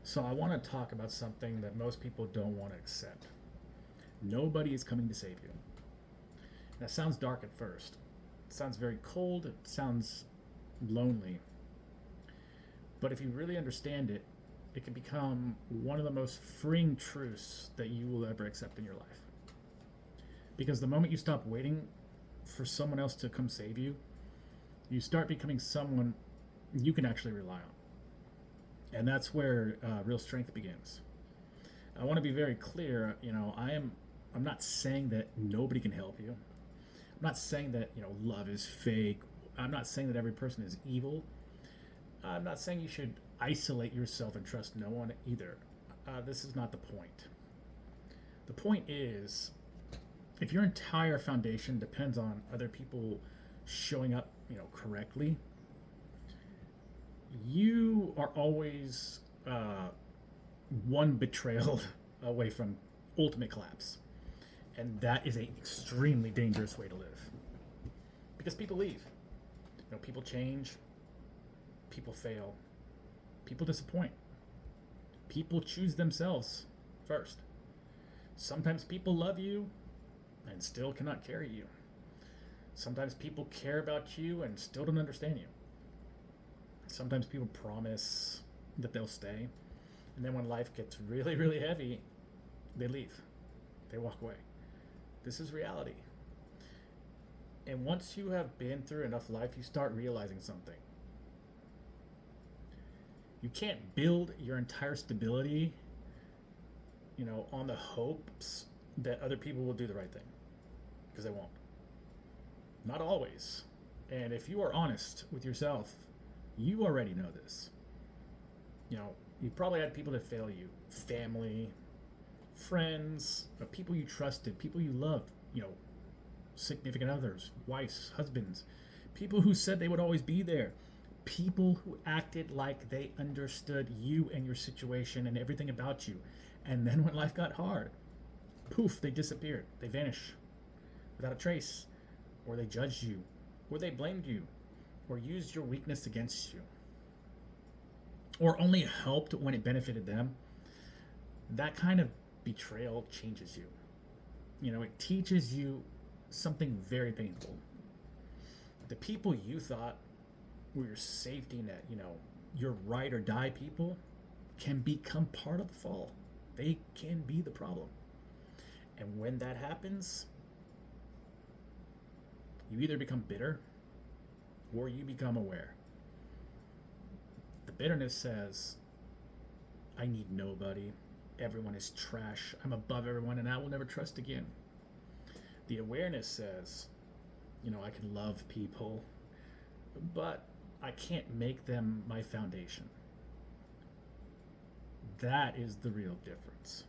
So, I want to talk about something that most people don't want to accept. Nobody is coming to save you. That sounds dark at first. It sounds very cold. It sounds lonely. But if you really understand it, it can become one of the most freeing truths that you will ever accept in your life. Because the moment you stop waiting for someone else to come save you, you start becoming someone you can actually rely on. And that's where real strength begins. I want to be very clear. I'm not saying that nobody can help you. I'm not saying that love is fake. I'm not saying that every person is evil. I'm not saying you should isolate yourself and trust no one either. This is not the point. The point is, if your entire foundation depends on other people showing up, correctly, you are always one betrayal away from ultimate collapse. And that is an extremely dangerous way to live. Because people leave. People change, people fail, people disappoint, people choose themselves first. Sometimes people love you and still cannot carry you. Sometimes people care about you and still don't understand you. Sometimes people promise that they'll stay, and then when life gets really, really heavy, they leave. They walk away. This is reality. And once you have been through enough life, you start realizing something. You can't build your entire stability, on the hopes that other people will do the right thing, because they won't. Not always. And if you are honest with yourself, you already know this. You probably had people that fail you, family, friends, people you trusted, people you loved, significant others, wives, husbands, people who said they would always be there, people who acted like they understood you and your situation and everything about you. And then when life got hard, poof, they disappeared. They vanished without a trace, or they judged you, or they blamed you, or used your weakness against you, or only helped when it benefited them. That kind of betrayal changes you. It teaches you something very painful. The people you thought were your safety net, your ride or die people, can become part of the fall. They can be the problem. And when that happens, you either become bitter or you become aware. The bitterness says, I need nobody. Everyone is trash. I'm above everyone and I will never trust again. The awareness says, I can love people, but I can't make them my foundation. That is the real difference.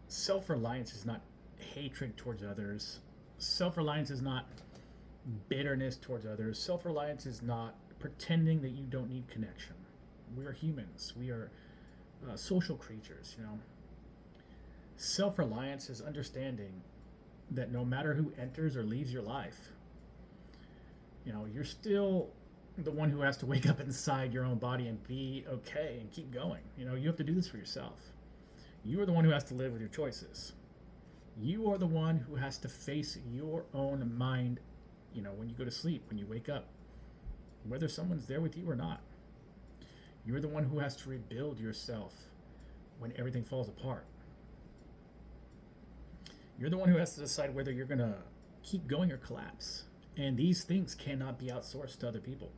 Self reliance is not hatred towards others. Self reliance is not bitterness towards others. Self reliance is not pretending that you don't need connection. We are humans. We are social creatures. Self reliance is understanding that no matter who enters or leaves your life, you're still the one who has to wake up inside your own body and be okay and keep going. You have to do this for yourself. You are the one who has to live with your choices. You are the one who has to face your own mind, when you go to sleep, when you wake up, whether someone's there with you or not. You're the one who has to rebuild yourself when everything falls apart. You're the one who has to decide whether you're going to keep going or collapse. And these things cannot be outsourced to other people.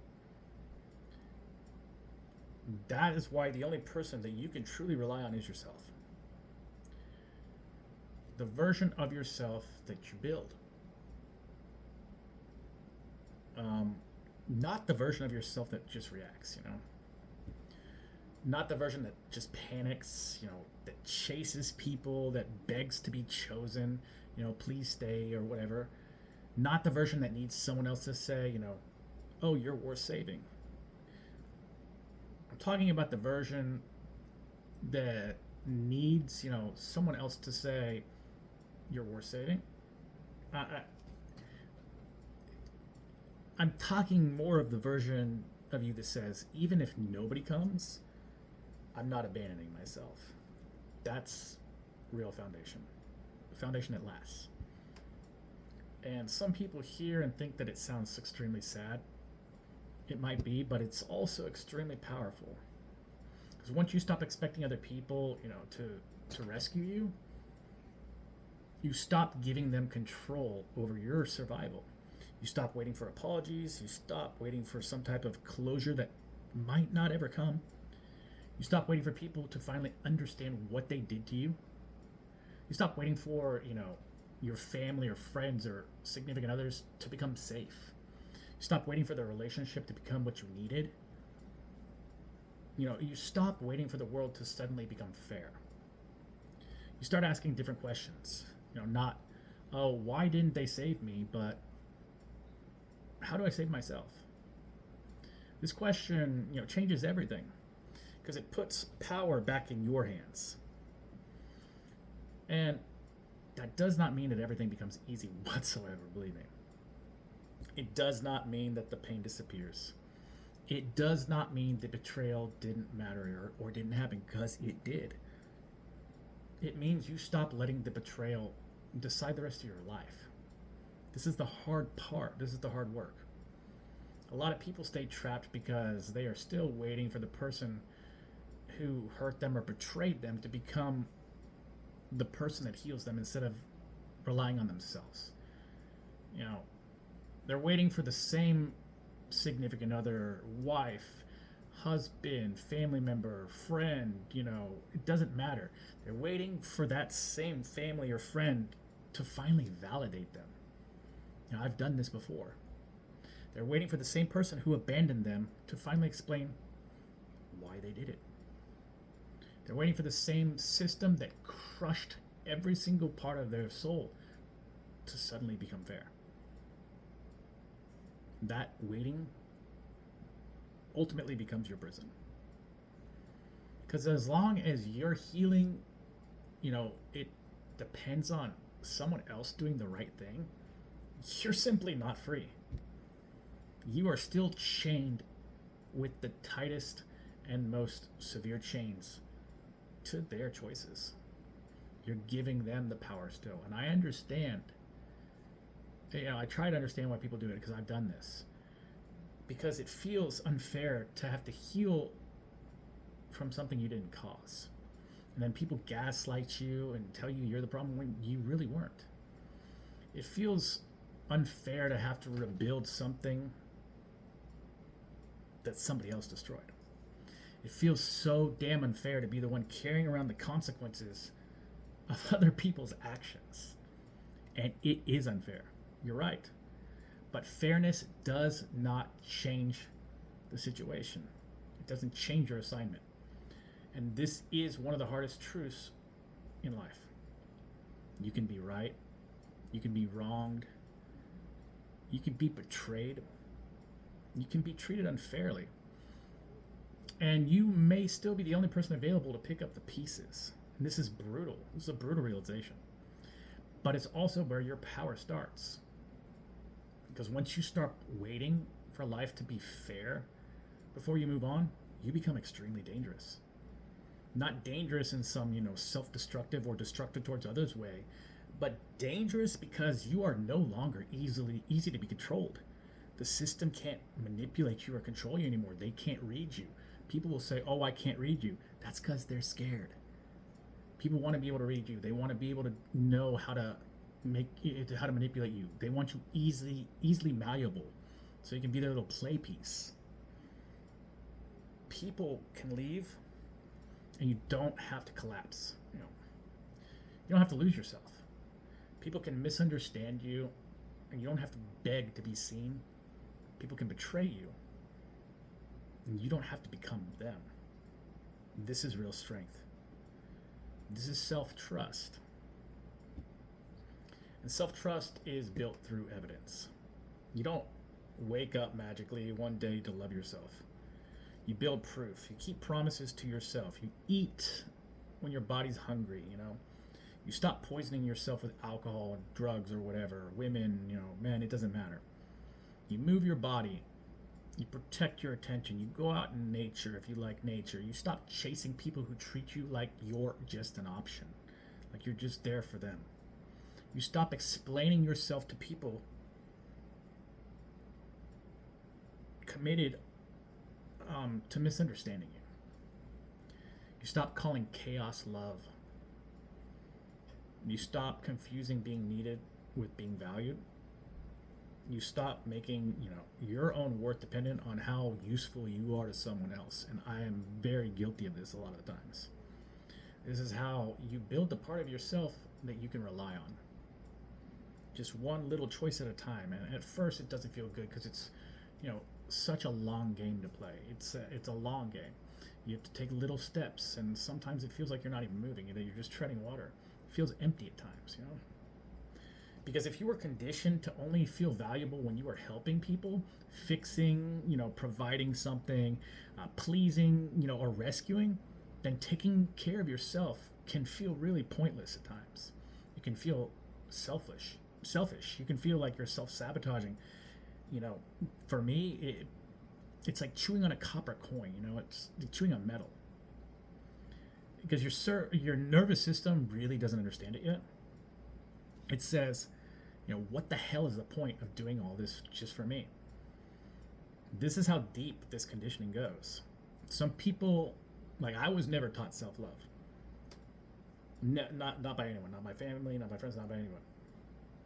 That is why the only person that you can truly rely on is yourself. The version of yourself that you build. Not the version of yourself that just reacts. Not the version that just panics, that chases people, that begs to be chosen, please stay or whatever. Not the version that needs someone else to say, oh, you're worth saving. I'm talking about the version that needs, someone else to say, you're worth saving. I'm talking more of the version of you that says, even if nobody comes, I'm not abandoning myself. That's real foundation. Foundation that lasts. And some people hear and think that it sounds extremely sad. It might be, but it's also extremely powerful. Because once you stop expecting other people, to rescue you, you stop giving them control over your survival. You stop waiting for apologies. You stop waiting for some type of closure that might not ever come. You stop waiting for people to finally understand what they did to you. You stop waiting for, your family or friends or significant others to become safe. You stop waiting for the relationship to become what you needed. You stop waiting for the world to suddenly become fair. You start asking different questions. Not, oh, why didn't they save me, but how do I save myself? This question, changes everything because it puts power back in your hands. And that does not mean that everything becomes easy whatsoever, believe me. It does not mean that the pain disappears. It does not mean the betrayal didn't matter or didn't happen, because it did. It means you stop letting the betrayal decide the rest of your life. This is the hard part. This is the hard work. A lot of people stay trapped because they are still waiting for the person who hurt them or betrayed them to become the person that heals them instead of relying on themselves. They're waiting for the same significant other, wife, husband, family member, friend, it doesn't matter. They're waiting for that same family or friend to finally validate them. I've done this before. They're waiting for the same person who abandoned them to finally explain why they did it. They're waiting for the same system that crushed every single part of their soul to suddenly become fair. That waiting ultimately becomes your prison. Because as long as you're healing, it depends on someone else doing the right thing, you're simply not free. You are still chained with the tightest and most severe chains to their choices. You're giving them the power still. And I understand. I try to understand why people do it, because I've done this. Because it feels unfair to have to heal from something you didn't cause. And then people gaslight you and tell you you're the problem when you really weren't. It feels unfair to have to rebuild something that somebody else destroyed. It feels so damn unfair to be the one carrying around the consequences of other people's actions. And it is unfair. You're right. But fairness does not change the situation. It doesn't change your assignment. And this is one of the hardest truths in life. You can be right. You can be wronged. You can be betrayed. You can be treated unfairly. And you may still be the only person available to pick up the pieces. And this is brutal. This is a brutal realization. But it's also where your power starts. Because once you start waiting for life to be fair before you move on, you become extremely dangerous. Not dangerous in some, self-destructive or destructive towards others way, but dangerous because you are no longer easy to be controlled. The system can't manipulate you or control you anymore. They can't read you. People will say, "Oh, I can't read you." That's because they're scared. People want to be able to read you. They want to be able to know how to manipulate you. They want you easily malleable, so you can be their little play piece. People can leave, and you don't have to collapse. You don't have to lose yourself. People can misunderstand you, and you don't have to beg to be seen. People can betray you, and you don't have to become them. This is real strength. This is self-trust. And self-trust is built through evidence. You don't wake up magically one day to love yourself. You build proof. You keep promises to yourself. You eat when your body's hungry, You stop poisoning yourself with alcohol and drugs or whatever. Women, man, it doesn't matter. You move your body You protect your attention. You go out in nature if you like nature. You stop chasing people who treat you like you're just an option, like you're just there for them. You stop explaining yourself to people committed to misunderstanding you. You stop calling chaos love. You stop confusing being needed with being valued. You stop making your own worth dependent on how useful you are to someone else. And I am very guilty of this a lot of the times. This is how you build the part of yourself that you can rely on. Just one little choice at a time. And at first it doesn't feel good because it's such a long game to play. It's a long game. You have to take little steps, and sometimes it feels like you're not even moving, that you're just treading water. It feels empty at times, because if you were conditioned to only feel valuable when you were helping people, fixing, providing something, pleasing, or rescuing, then taking care of yourself can feel really pointless at times. You can feel selfish. You can feel like you're self-sabotaging. For me, it's like chewing on a copper coin. It's chewing on metal, because your nervous system really doesn't understand it yet. It says, what the hell is the point of doing all this just for me? This is how deep this conditioning goes. Some people, like, I was never taught self-love. Not by anyone, not my family, not my friends, not by anyone.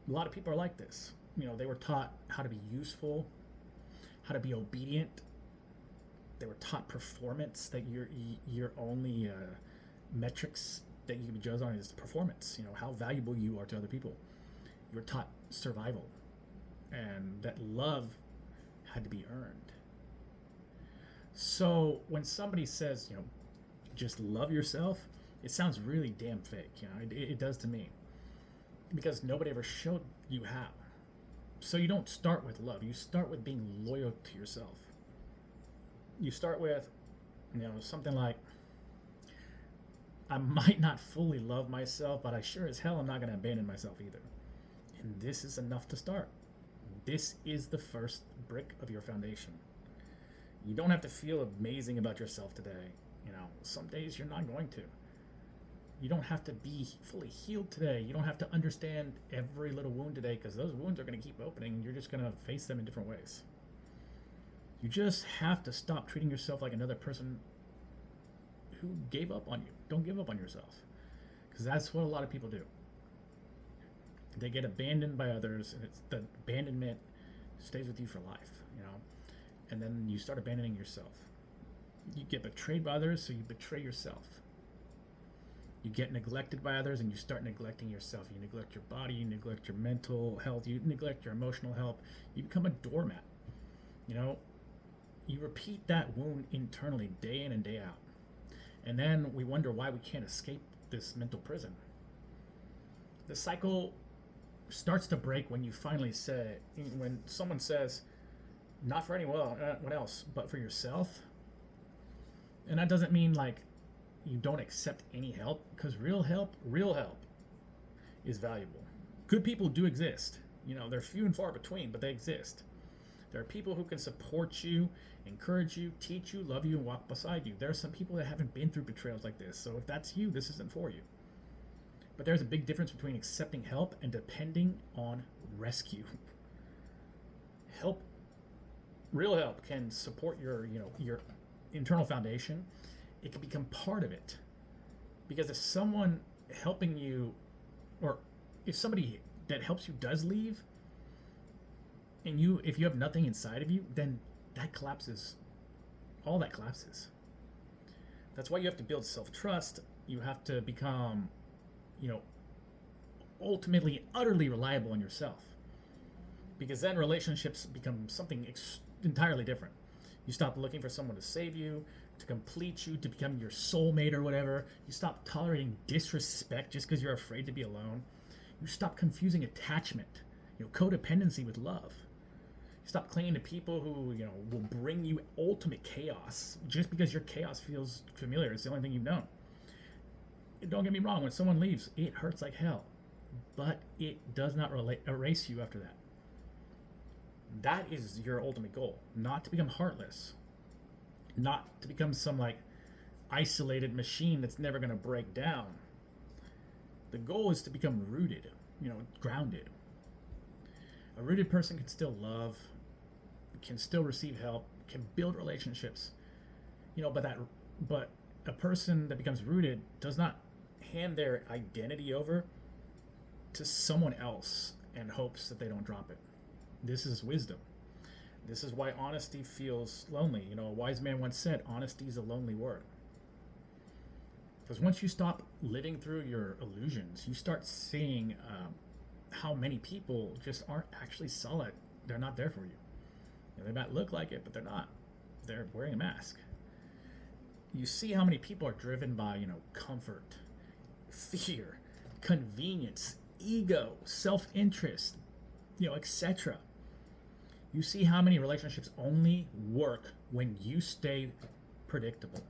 A lot of people are like this. They were taught how to be useful, how to be obedient. They were taught performance, that your only metrics that you can be judged on is performance, how valuable you are to other people. You were taught survival, and that love had to be earned. So when somebody says, just love yourself, it sounds really damn fake. It does to me, because nobody ever showed you how. So you don't start with love. You start with being loyal to yourself. You start with, something like, I might not fully love myself, but I sure as hell am not going to abandon myself either. And this is enough to start. This is the first brick of your foundation. You don't have to feel amazing about yourself today. Some days you're not going to. You don't have to be fully healed today. You don't have to understand every little wound today, because those wounds are going to keep opening and you're just going to face them in different ways. You just have to stop treating yourself like another person who gave up on you. Don't give up on yourself, because that's what a lot of people do. They get abandoned by others, and it's the abandonment stays with you for life, and then you start abandoning yourself. You get betrayed by others, so you betray yourself. You get neglected by others, and you start neglecting yourself. You neglect your body, you neglect your mental health, you neglect your emotional health. You become a doormat. You repeat that wound internally day in and day out. And then we wonder why we can't escape this mental prison. The cycle starts to break when you finally say, when someone says, not for anyone else, but for yourself. And that doesn't mean like you don't accept any help, because real help is valuable. Good people do exist. They're few and far between, but they exist. There are people who can support you, encourage you, teach you, love you, and walk beside you. There are some people that haven't been through betrayals like this, so if that's you, this isn't for you. But there's a big difference between accepting help and depending on rescue. Real help can support your internal foundation. It can become part of it. Because if someone helping you, or if somebody that helps you does leave, and if you have nothing inside of you, then that collapses. All that collapses. That's why you have to build self-trust. You have to become, ultimately utterly reliable on yourself. Because then relationships become something entirely different. You stop looking for someone to save you, to complete you, to become your soulmate or whatever. You stop tolerating disrespect just because you're afraid to be alone. You stop confusing attachment, codependency with love. You stop clinging to people who, will bring you ultimate chaos just because your chaos feels familiar. It's the only thing you've known. Don't get me wrong, when someone leaves, it hurts like hell. But it does not erase you after that. That is your ultimate goal. Not to become heartless, not to become some like isolated machine that's never going to break down. The goal is to become rooted, grounded. A rooted person can still love, can still receive help, can build relationships, but a person that becomes rooted does not hand their identity over to someone else and hopes that they don't drop it. This is wisdom. This is why honesty feels lonely. A wise man once said, honesty is a lonely word. Because once you stop living through your illusions, you start seeing how many people just aren't actually solid. They're not there for you. They might look like it, but they're not. They're wearing a mask. You see how many people are driven by, comfort, fear, convenience, ego, self-interest, etc. You see how many relationships only work when you stay predictable.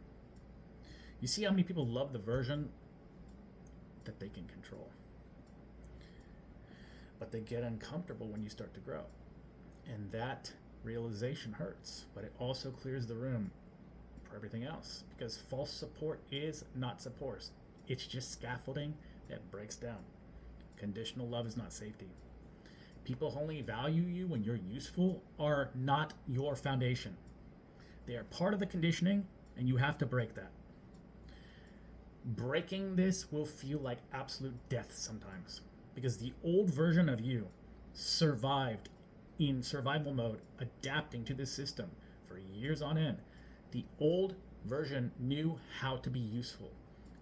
You see how many people love the version that they can control. But they get uncomfortable when you start to grow. And that realization hurts, but it also clears the room for everything else. Because false support is not support. It's just scaffolding that breaks down. Conditional love is not safety. People who only value you when you're useful are not your foundation. They are part of the conditioning, and you have to break that. Breaking this will feel like absolute death sometimes, because the old version of you survived in survival mode, adapting to this system for years on end. The old version knew how to be useful,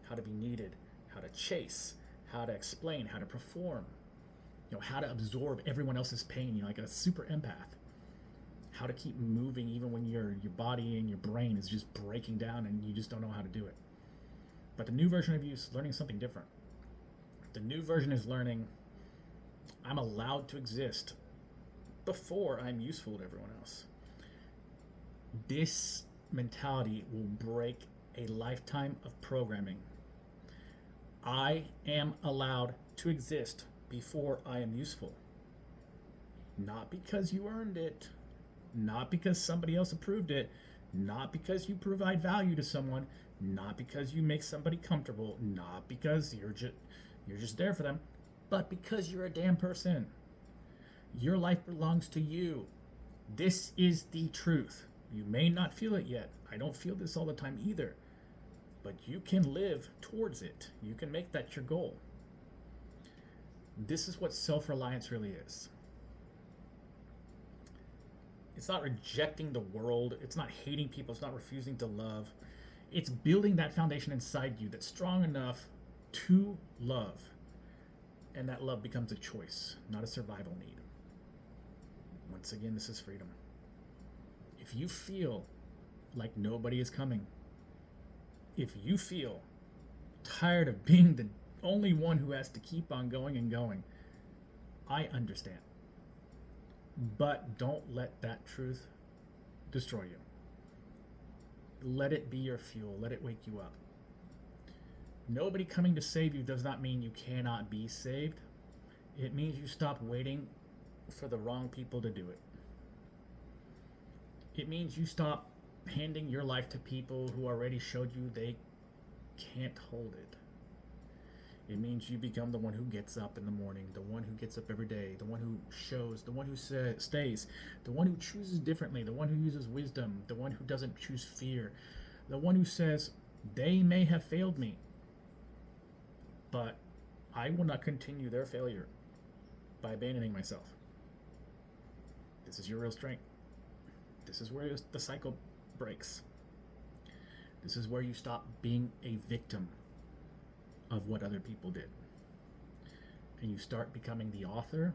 how to be needed, how to chase, how to explain, how to perform, how to absorb everyone else's pain, like a super empath. How to keep moving even when your body and your brain is just breaking down and you just don't know how to do it. But the new version of you is learning something different. The new version is learning, I'm allowed to exist before I'm useful to everyone else. This mentality will break a lifetime of programming. I am allowed to exist before I am useful. Not because you earned it, not because somebody else approved it, not because you provide value to someone, not because you make somebody comfortable, not because you're just there for them, but because you're a damn person. Your life belongs to you. This is the truth. You may not feel it yet. I don't feel this all the time either. But you can live towards it. You can make that your goal. This is what self-reliance really is. It's not rejecting the world. It's not hating people. It's not refusing to love. It's building that foundation inside you that's strong enough to love. And that love becomes a choice, not a survival need. Once again, this is freedom. If you feel like nobody is coming, if you feel tired of being the only one who has to keep on going and going, I understand. But don't let that truth destroy you. Let it be your fuel. Let it wake you up. Nobody coming to save you does not mean you cannot be saved. It means you stop waiting for the wrong people to do it. It means you stop handing your life to people who already showed you they can't hold it. It means you become the one who gets up in the morning, the one who gets up every day, the one who shows, the one who stays, the one who chooses differently, the one who uses wisdom, the one who doesn't choose fear, the one who says, they may have failed me, but I will not continue their failure by abandoning myself. This is your real strength. This is where the cycle breaks. This is where you stop being a victim of what other people did. And you start becoming the author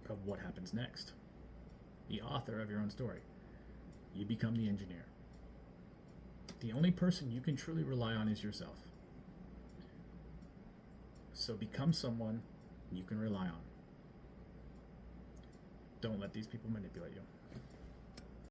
of what happens next. The author of your own story. You become the engineer. The only person you can truly rely on is yourself. So become someone you can rely on. Don't let these people manipulate you.